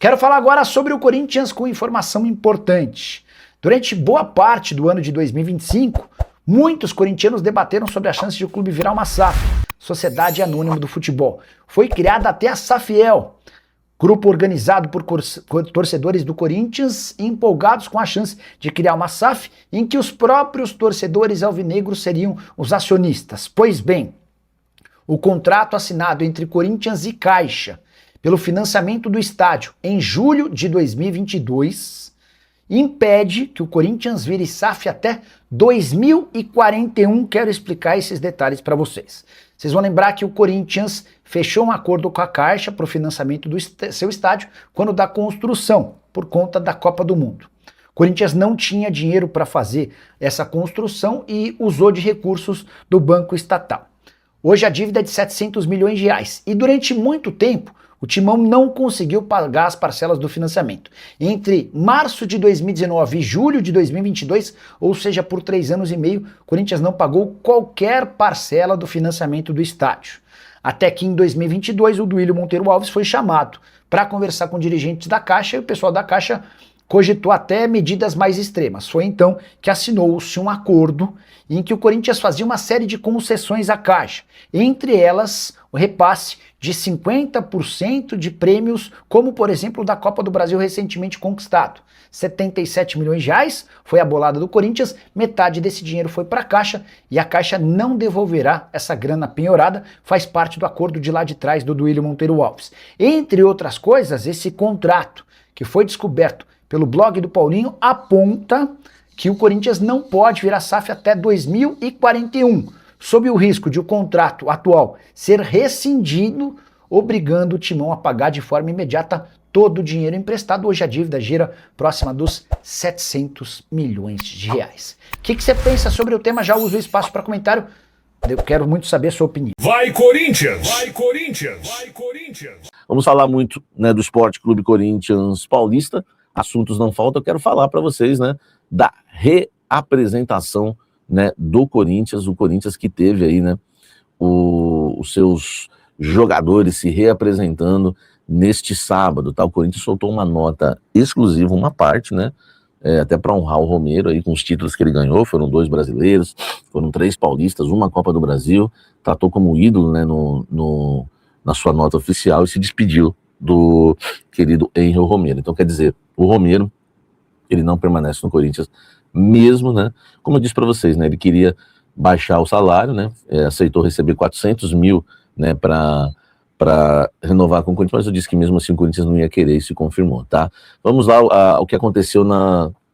Quero falar agora sobre o Corinthians com informação importante. Durante boa parte do ano de 2025, muitos corintianos debateram sobre a chance de o clube virar uma SAF, Sociedade Anônima do Futebol. Foi criada até a SAFiel, grupo organizado por torcedores do Corinthians empolgados com a chance de criar uma SAF em que os próprios torcedores alvinegros seriam os acionistas. Pois bem, o contrato assinado entre Corinthians e Caixa pelo financiamento do estádio em julho de 2022 impede que o Corinthians vire SAF até 2041. Quero explicar esses detalhes para vocês. Vocês vão lembrar que o Corinthians fechou um acordo com a Caixa para o financiamento do seu estádio quando da construção, por conta da Copa do Mundo. O Corinthians não tinha dinheiro para fazer essa construção e usou de recursos do Banco Estatal. Hoje a dívida é de 700 milhões de reais e durante muito tempo o Timão não conseguiu pagar as parcelas do financiamento. Entre março de 2019 e julho de 2022, ou seja, por 3 anos e meio, o Corinthians não pagou qualquer parcela do financiamento do estádio. Até que em 2022 o Duílio Monteiro Alves foi chamado para conversar com dirigentes da Caixa e o pessoal da Caixa cogitou até medidas mais extremas. Foi então que assinou-se um acordo em que o Corinthians fazia uma série de concessões à Caixa, entre elas o repasse de 50% de prêmios, como por exemplo o da Copa do Brasil recentemente conquistado. 77 milhões de reais foi a bolada do Corinthians, metade desse dinheiro foi para a Caixa e a Caixa não devolverá essa grana penhorada, faz parte do acordo de lá de trás do Duílio Monteiro Alves. Entre outras coisas, esse contrato que foi descoberto pelo blog do Paulinho aponta que o Corinthians não pode virar SAF até 2041, sob o risco de o contrato atual ser rescindido, obrigando o Timão a pagar de forma imediata todo o dinheiro emprestado. Hoje a dívida gira próxima dos 700 milhões de reais. O que você pensa sobre o tema? Já uso o espaço para comentário. Eu quero muito saber a sua opinião. Vai Corinthians! Vai Corinthians! Vai Corinthians! Vamos falar muito, né, do Esporte Clube Corinthians Paulista. Assuntos não faltam. Eu quero falar para vocês, né, da reapresentação, né, do Corinthians, o Corinthians que teve aí, né, os seus jogadores se reapresentando neste sábado, tá? O Corinthians soltou uma nota exclusiva, uma parte, né, até para honrar o Romero aí com os títulos que ele ganhou. Foram 2 brasileiros, foram 3 paulistas, uma Copa do Brasil, tratou como ídolo, né, na sua nota oficial e se despediu do querido Henrique Romero. Então, quer dizer, o Romero, ele não permanece no Corinthians mesmo, né? Como eu disse para vocês, né? Ele queria baixar o salário, né? Aceitou receber 400 mil, né? Para renovar com o Corinthians, mas eu disse que mesmo assim o Corinthians não ia querer e se confirmou, tá? Vamos lá ao que aconteceu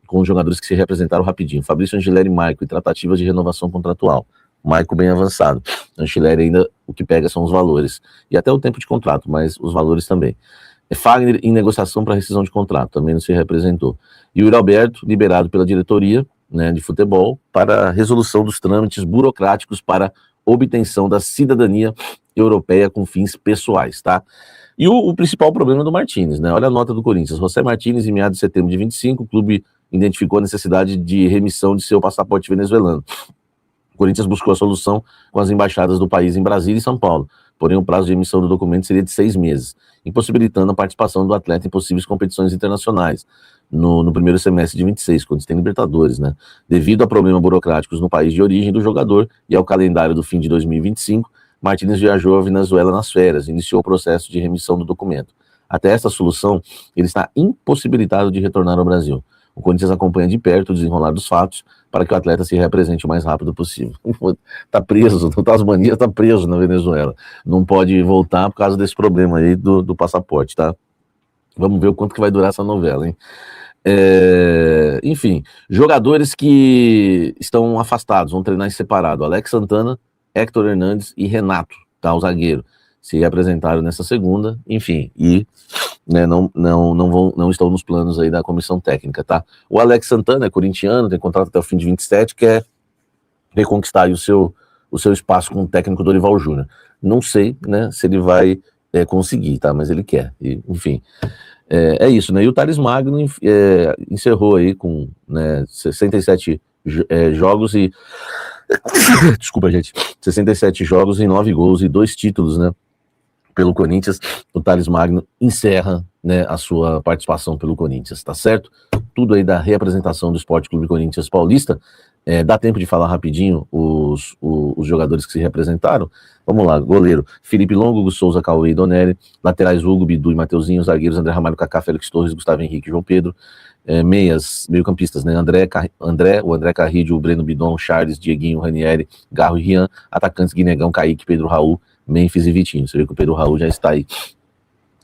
com os jogadores que se representaram rapidinho. Fabrício Angileri e Maico, e tratativas de renovação contratual. Maico bem avançado. Angileri ainda o que pega são os valores. E até o tempo de contrato, mas os valores também. Fagner em negociação para rescisão de contrato, também não se representou. E o Yuri Alberto, liberado pela diretoria, né, de futebol, para resolução dos trâmites burocráticos para obtenção da cidadania europeia com fins pessoais, tá? E o principal problema do Martínez, né? Olha a nota do Corinthians. José Martínez, em meados de setembro de 25, o clube identificou a necessidade de remissão de seu passaporte venezuelano. O Corinthians buscou a solução com as embaixadas do país em Brasília e São Paulo, porém o prazo de emissão do documento seria de 6 meses, impossibilitando a participação do atleta em possíveis competições internacionais no primeiro semestre de 26, quando tem Libertadores, né? Devido a problemas burocráticos no país de origem do jogador e ao calendário do fim de 2025, Martínez viajou à Venezuela nas férias e iniciou o processo de remissão do documento. Até essa solução, ele está impossibilitado de retornar ao Brasil. O Corinthians acompanha de perto o desenrolar dos fatos para que o atleta se reapresente o mais rápido possível. Tá preso, o Tasmania tá preso na Venezuela. Não pode voltar por causa desse problema aí do passaporte, tá? Vamos ver o quanto que vai durar essa novela, hein? Enfim, jogadores que estão afastados, vão treinar em separado. Alex Santana, Héctor Hernandes e Renato, tá? O zagueiro. Se apresentaram nessa segunda, enfim, e né, não estão nos planos aí da comissão técnica, tá? O Alex Santana é corintiano, tem contrato até o fim de 27, quer reconquistar aí o seu espaço com o técnico Dorival Júnior. Não sei, né, se ele vai conseguir, tá? Mas ele quer, e, enfim. É isso, né? E o Thales Magno encerrou aí com, né, 67 jogos e... Desculpa, gente. 67 jogos e 9 gols e 2 títulos, né? pelo Corinthians, o Thales Magno encerra, né, a sua participação pelo Corinthians, tá certo? Tudo aí da reapresentação do Sport Clube Corinthians Paulista. Dá tempo de falar rapidinho os jogadores que se representaram? Vamos lá: goleiro Felipe Longo, Hugo Souza, Cauê e Donelli; laterais Hugo, Bidu e Mateuzinho; zagueiros André Ramalho, Kaká, Félix Torres, Gustavo Henrique e João Pedro; meio-campistas, né, o André Carrillo, o Breno Bidon, Charles, Dieguinho, Ranieri, Garro e Rian; atacantes Guinegão, Kaique, Pedro Raul, Memphis e Vitinho. Você vê que o Pedro Raul já está aí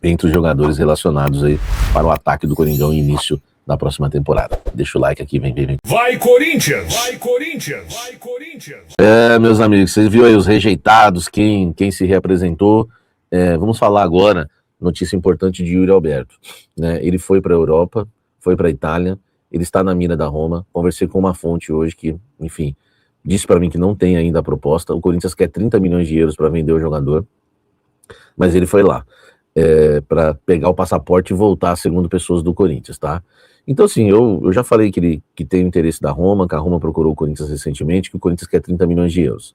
entre os jogadores relacionados aí para o ataque do Coringão em início da próxima temporada. Deixa o like aqui, vem. Vai, Corinthians! Vai, Corinthians! Vai, Corinthians! Meus amigos, vocês viram aí os rejeitados, quem se reapresentou. Vamos falar agora, notícia importante de Yuri Alberto, né? Ele foi para a Europa, foi para a Itália, ele está na mira da Roma. Conversei com uma fonte hoje que, enfim, disse para mim que não tem ainda a proposta. O Corinthians quer 30 milhões de euros para vender o jogador, mas ele foi lá para pegar o passaporte e voltar, segundo pessoas do Corinthians, tá? Então, assim, eu já falei que tem o interesse da Roma, que a Roma procurou o Corinthians recentemente, que o Corinthians quer 30 milhões de euros.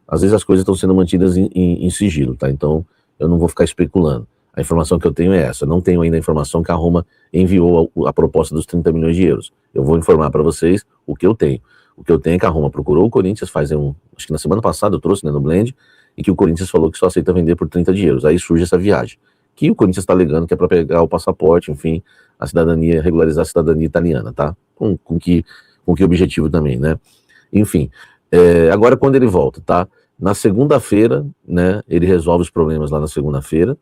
Às vezes as coisas estão sendo mantidas em sigilo, tá? Então, eu não vou ficar especulando. A informação que eu tenho é essa. Não tenho ainda a informação que a Roma enviou a proposta dos 30 milhões de euros. Eu vou informar para vocês o que eu tenho. O que eu tenho é que a Roma procurou o Corinthians acho que na semana passada eu trouxe, né, no Blend, e que o Corinthians falou que só aceita vender por 30 de euros. Aí surge essa viagem, que o Corinthians está alegando que é para pegar o passaporte, enfim, a cidadania, regularizar a cidadania italiana, tá? Com que objetivo também, né? Enfim, agora quando ele volta, tá? Na segunda-feira, né, ele resolve os problemas lá na segunda-feira,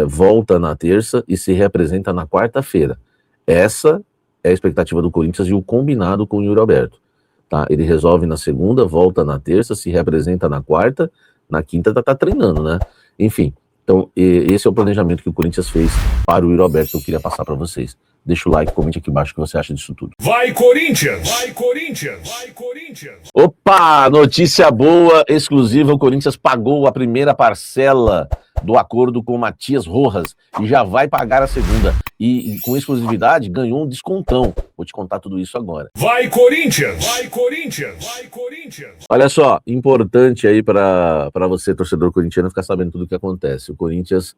volta na terça e se reapresenta na quarta-feira. Essa é a expectativa do Corinthians e o combinado com o Yuri Alberto, tá? Ele resolve na segunda, volta na terça, se reapresenta na quarta, na quinta tá treinando, né? Enfim, então esse é o planejamento que o Corinthians fez para o Yuri Alberto, que eu queria passar para vocês. Deixa o like, comente aqui embaixo o que você acha disso tudo. Vai, Corinthians! Vai, Corinthians! Vai, Corinthians! Opa, notícia boa, exclusiva: o Corinthians pagou a primeira parcela do acordo com o Matias Rojas e já vai pagar a segunda. E com exclusividade ganhou um descontão. Vou te contar tudo isso agora. Vai, Corinthians! Vai, Corinthians! Vai, Corinthians! Olha só, importante aí para você, torcedor corintiano, ficar sabendo tudo o que acontece. O Corinthians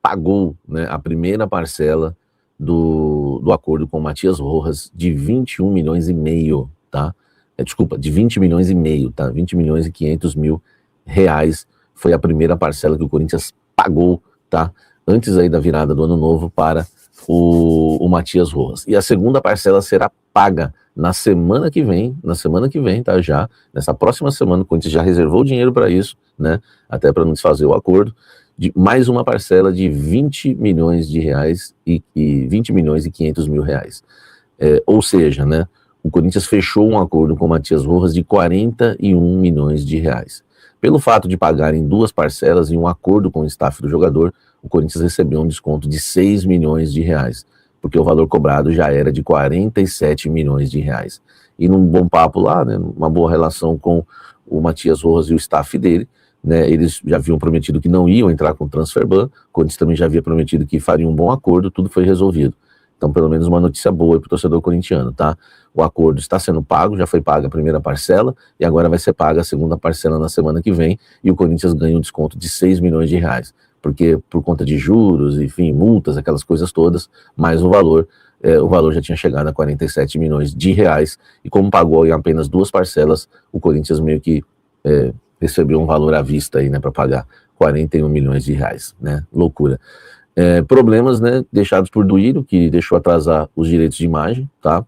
pagou, né, a primeira parcela do acordo com o Matias Rojas de 21 milhões e meio, tá? De 20 milhões e meio, tá? 20 milhões e 500 mil reais foi a primeira parcela que o Corinthians pagou, tá? Antes aí da virada do ano novo para o Matias Rojas. E a segunda parcela será paga na semana que vem, tá? Já, nessa próxima semana, o Corinthians já reservou o dinheiro para isso, né? Até para não desfazer o acordo, de mais uma parcela de 20 milhões de reais e 20 milhões e 500 mil reais. Ou seja, né? O Corinthians fechou um acordo com o Matias Rojas de 41 milhões de reais. Pelo fato de pagar em duas parcelas e um acordo com o staff do jogador, o Corinthians recebeu um desconto de 6 milhões de reais, porque o valor cobrado já era de 47 milhões de reais. E num bom papo lá, né, uma boa relação com o Matias Rojas e o staff dele, né, eles já haviam prometido que não iam entrar com o transfer ban, o Corinthians também já havia prometido que faria um bom acordo, tudo foi resolvido. Então, pelo menos uma notícia boa para o torcedor corintiano, tá? O acordo está sendo pago, já foi paga a primeira parcela e agora vai ser paga a segunda parcela na semana que vem, e o Corinthians ganha um desconto de 6 milhões de reais, porque por conta de juros, enfim, multas, aquelas coisas todas, mais o valor já tinha chegado a 47 milhões de reais, e como pagou em apenas duas parcelas, o Corinthians meio que recebeu um valor à vista aí, né, para pagar 41 milhões de reais, né? Loucura. Problemas, né, deixados por Duílio, que deixou atrasar os direitos de imagem, tá?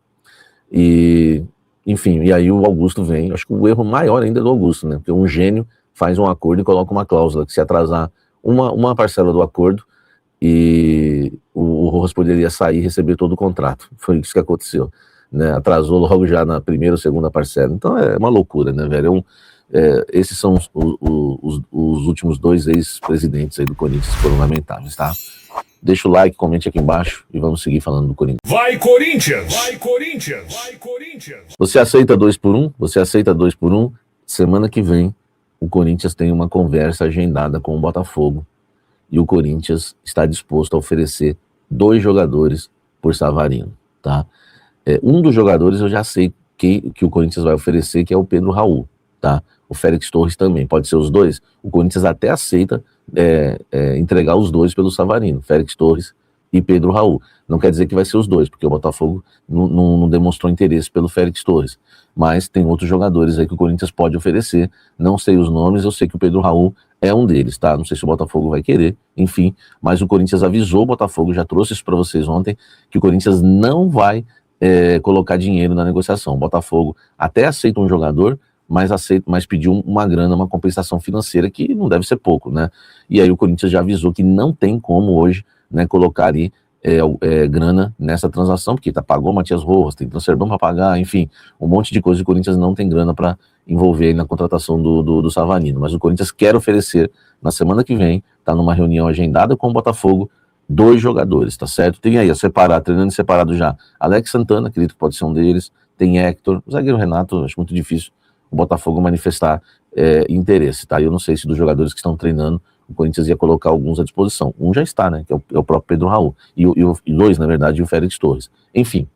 E, enfim, e aí o Augusto vem, acho que o erro maior ainda é do Augusto, né? Porque um gênio faz um acordo e coloca uma cláusula que se atrasar uma parcela do acordo, e o Rojas poderia sair e receber todo o contrato. Foi isso que aconteceu, né? Atrasou logo já na primeira ou segunda parcela. Então é uma loucura, né, velho? Esses são os últimos dois ex-presidentes aí do Corinthians que foram lamentáveis, tá? Deixa o like, comente aqui embaixo e vamos seguir falando do Corinthians. Vai, Corinthians! Vai, Corinthians! Vai, Corinthians! Você aceita 2 por 1? Você aceita 2 por 1? Semana que vem, o Corinthians tem uma conversa agendada com o Botafogo e o Corinthians está disposto a oferecer 2 jogadores por Savarino, tá? Um dos jogadores eu já sei que o Corinthians vai oferecer, que é o Pedro Raul, tá? O Félix Torres também, pode ser os dois. O Corinthians até aceita entregar os dois pelo Savarino, Félix Torres e Pedro Raul. Não quer dizer que vai ser os dois, porque o Botafogo não demonstrou interesse pelo Félix Torres, mas tem outros jogadores aí que o Corinthians pode oferecer, não sei os nomes, eu sei que o Pedro Raul é um deles, tá? Não sei se o Botafogo vai querer, enfim, mas o Corinthians avisou o Botafogo, já trouxe isso para vocês ontem, que o Corinthians não vai colocar dinheiro na negociação. O Botafogo até aceita um jogador, mas pediu uma grana, uma compensação financeira que não deve ser pouco, né? E aí o Corinthians já avisou que não tem como hoje, né, colocar ali grana nessa transação, porque pagou o Matias Rojas, tem transferban para pagar, enfim, um monte de coisa. O Corinthians não tem grana para envolver aí na contratação do Savarino, mas o Corinthians quer oferecer na semana que vem, tá numa reunião agendada com o Botafogo, 2 jogadores, tá certo? Tem aí treinando separado já, Alex Santana, acredito que pode ser um deles, tem Hector, o zagueiro Renato, acho muito difícil o Botafogo manifestar interesse, tá? Eu não sei se dos jogadores que estão treinando, o Corinthians ia colocar alguns à disposição. Um já está, né? Que é o próprio Pedro Raul. E 2, na verdade, e o Félix Torres. Enfim,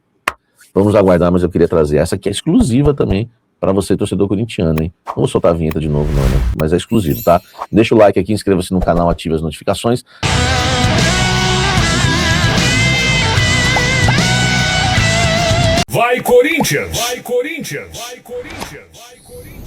vamos aguardar, mas eu queria trazer essa que é exclusiva também para você, torcedor corintiano, hein? Não vou soltar a vinheta de novo, não, né? Mas é exclusivo, tá? Deixa o like aqui, inscreva-se no canal, ative as notificações. Vai Corinthians! Vai Corinthians! Vai Corinthians! Vai Corinthians!